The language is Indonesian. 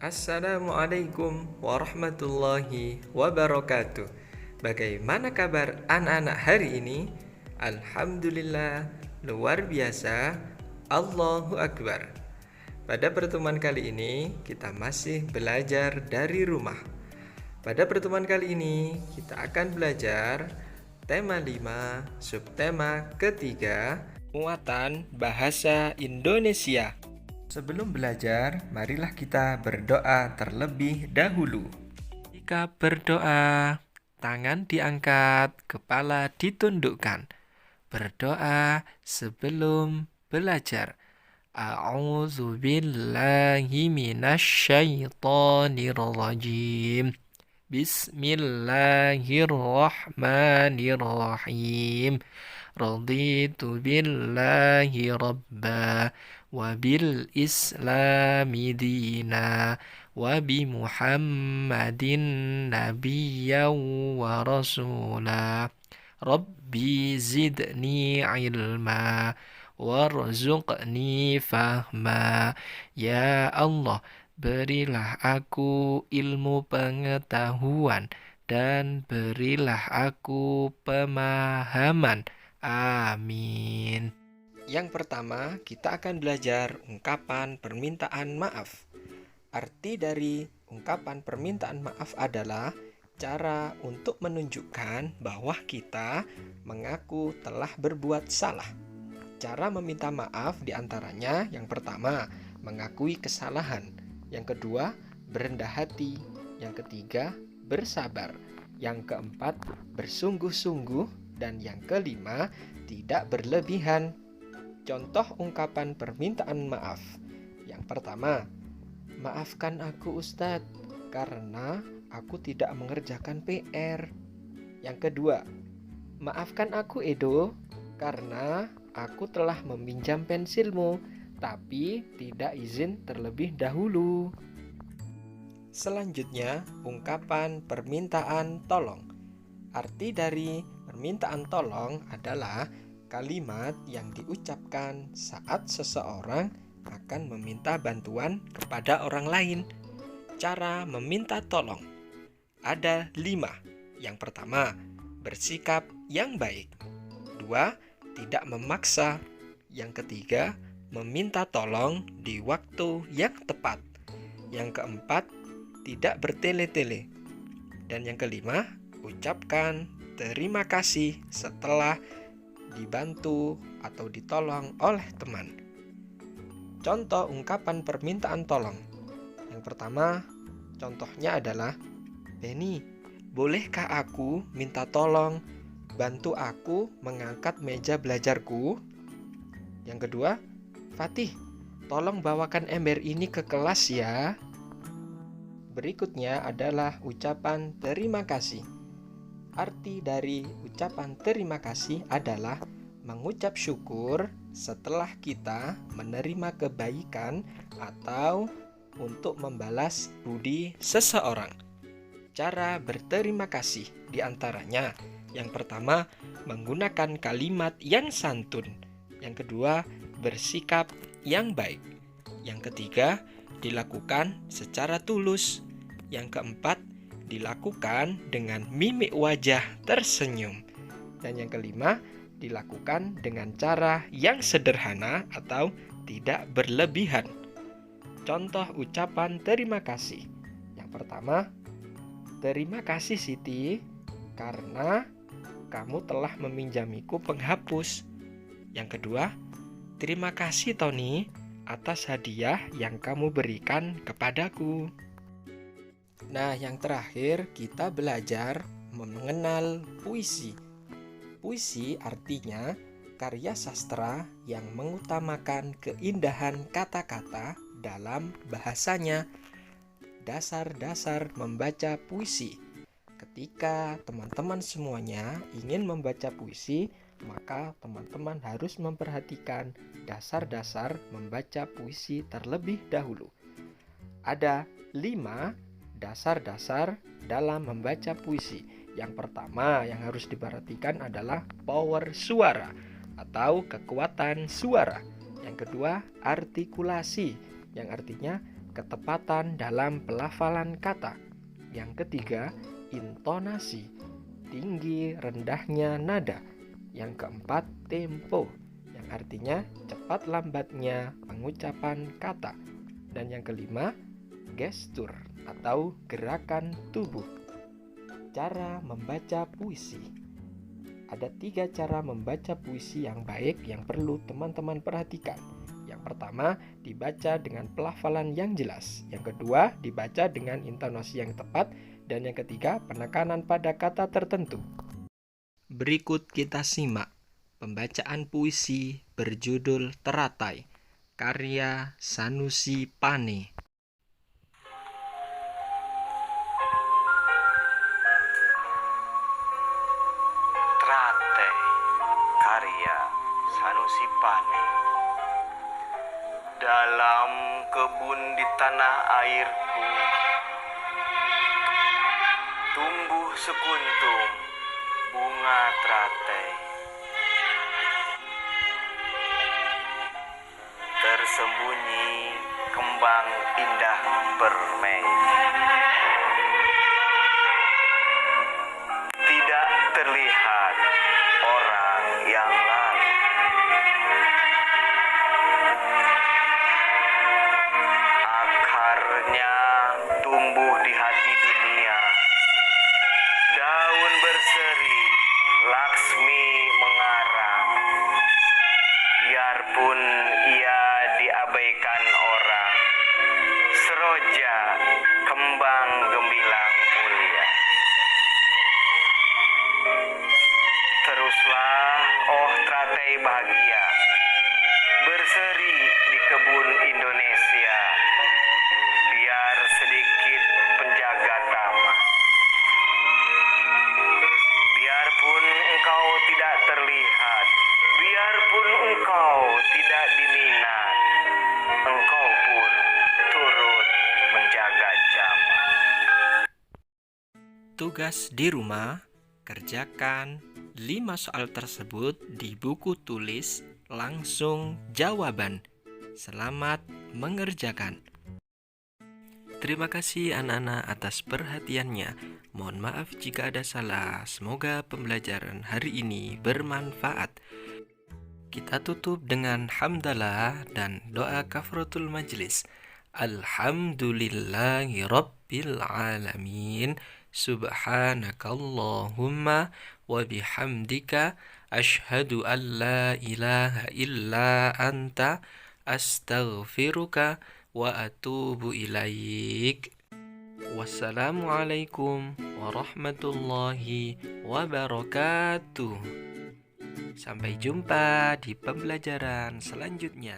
Assalamualaikum warahmatullahi wabarakatuh. Bagaimana kabar anak-anak hari ini? Alhamdulillah, luar biasa. Allahu Akbar. Pada pertemuan kali ini, kita masih belajar dari rumah. Pada pertemuan kali ini, kita akan belajar tema 5, subtema ketiga, muatan bahasa Indonesia. Sebelum belajar, marilah kita berdoa terlebih dahulu. Jika berdoa, tangan diangkat, kepala ditundukkan. Berdoa sebelum belajar. A'udzu billahi minasyaitonir rajim. Bismillahirrahmanirrahim. Raditu billahi rabba wa bil islami dina wa bi muhammadin nabiyyan wa rasula. Rabbi zidni ilma warzuqni fahma. Ya Allah, berilah aku ilmu pengetahuan dan berilah aku pemahaman. Amin. Yang pertama, kita akan belajar ungkapan permintaan maaf. Arti dari ungkapan permintaan maaf adalah cara untuk menunjukkan bahwa kita mengaku telah berbuat salah. Cara meminta maaf diantaranya yang pertama, mengakui kesalahan. Yang kedua, berendah hati. Yang ketiga, bersabar. Yang keempat, bersungguh-sungguh. Dan yang kelima, tidak berlebihan. Contoh ungkapan permintaan maaf. Yang pertama, maafkan aku Ustadz, karena aku tidak mengerjakan PR. Yang kedua, maafkan aku Edo, karena aku telah meminjam pensilmu, tapi tidak izin terlebih dahulu. Selanjutnya, ungkapan permintaan tolong. Arti dari permintaan tolong adalah kalimat yang diucapkan saat seseorang akan meminta bantuan kepada orang lain. Cara meminta tolong ada 5. Yang pertama, bersikap yang baik. 2. Tidak memaksa. Yang ketiga, meminta tolong di waktu yang tepat. Yang keempat, tidak bertele-tele. Dan yang kelima, ucapkan terima kasih setelah dibantu atau ditolong oleh teman. Contoh ungkapan permintaan tolong. Yang pertama, contohnya adalah, Benny, bolehkah aku minta tolong bantu aku mengangkat meja belajarku? Yang kedua, Fatih, tolong bawakan ember ini ke kelas ya. Berikutnya adalah ucapan terima kasih. Arti dari ucapan terima kasih adalah mengucap syukur setelah kita menerima kebaikan atau untuk membalas budi seseorang. Cara berterima kasih diantaranya, yang pertama, menggunakan kalimat yang santun. Yang kedua, bersikap yang baik. Yang ketiga, dilakukan secara tulus. Yang keempat, dilakukan dengan mimik wajah tersenyum. Dan yang kelima, dilakukan dengan cara yang sederhana atau tidak berlebihan. Contoh ucapan terima kasih. Yang pertama, terima kasih Siti, karena kamu telah meminjamiku penghapus. Yang kedua, terima kasih Tony atas hadiah yang kamu berikan kepadaku. Nah, yang terakhir kita belajar mengenal puisi. Puisi artinya karya sastra yang mengutamakan keindahan kata-kata dalam bahasanya. Dasar-dasar membaca puisi. Ketika teman-teman semuanya ingin membaca puisi, maka teman-teman harus memperhatikan dasar-dasar membaca puisi terlebih dahulu. Ada 5 dasar-dasar dalam membaca puisi. Yang pertama yang harus diperhatikan adalah power suara atau kekuatan suara. Yang kedua, artikulasi, yang artinya ketepatan dalam pelafalan kata. Yang ketiga, intonasi, tinggi rendahnya nada. Yang keempat, tempo, yang artinya cepat lambatnya pengucapan kata. Dan yang kelima, gestur atau gerakan tubuh. Cara membaca puisi. Ada 3 cara membaca puisi yang baik yang perlu teman-teman perhatikan. Yang pertama, dibaca dengan pelafalan yang jelas. Yang kedua, dibaca dengan intonasi yang tepat. Dan yang ketiga, penekanan pada kata tertentu. Berikut kita simak pembacaan puisi berjudul Teratai, karya Sanusi Pane. Teratai, karya Sanusi Pane. Dalam kebun di tanah airku tumbuh sekuntum bunga teratai. Tersembunyi kembang indah permai. Tidak terlihat orang yang lalu. Akarnya tumbuh di hati dunia. Daun berseri, Laksmi mengarang. Biarpun ia diabaikan orang, seroja kembang gemilang mulia. Teruslah, oh teratai bahagia, berseri di kebun Indonesia. Biar sedikit penjaga taman. Biarpun engkau tidak terlihat, biarpun engkau tidak diminat, engkau pun turut menjaga zaman. Tugas di rumah, kerjakan 5 soal tersebut di buku tulis langsung jawaban. Selamat mengerjakan. Terima kasih anak-anak atas perhatiannya. Mohon maaf jika ada salah. Semoga pembelajaran hari ini bermanfaat. Kita tutup dengan hamdalah dan doa kafaratul majlis. Alhamdulillahi rabbil alamin. Subhanakallahumma wa bihamdika asyhadu an la ilaha illa anta astaghfiruka wa atubu ilaik. Wassalamualaikum warahmatullahi wabarakatuh. Sampai jumpa di pembelajaran selanjutnya.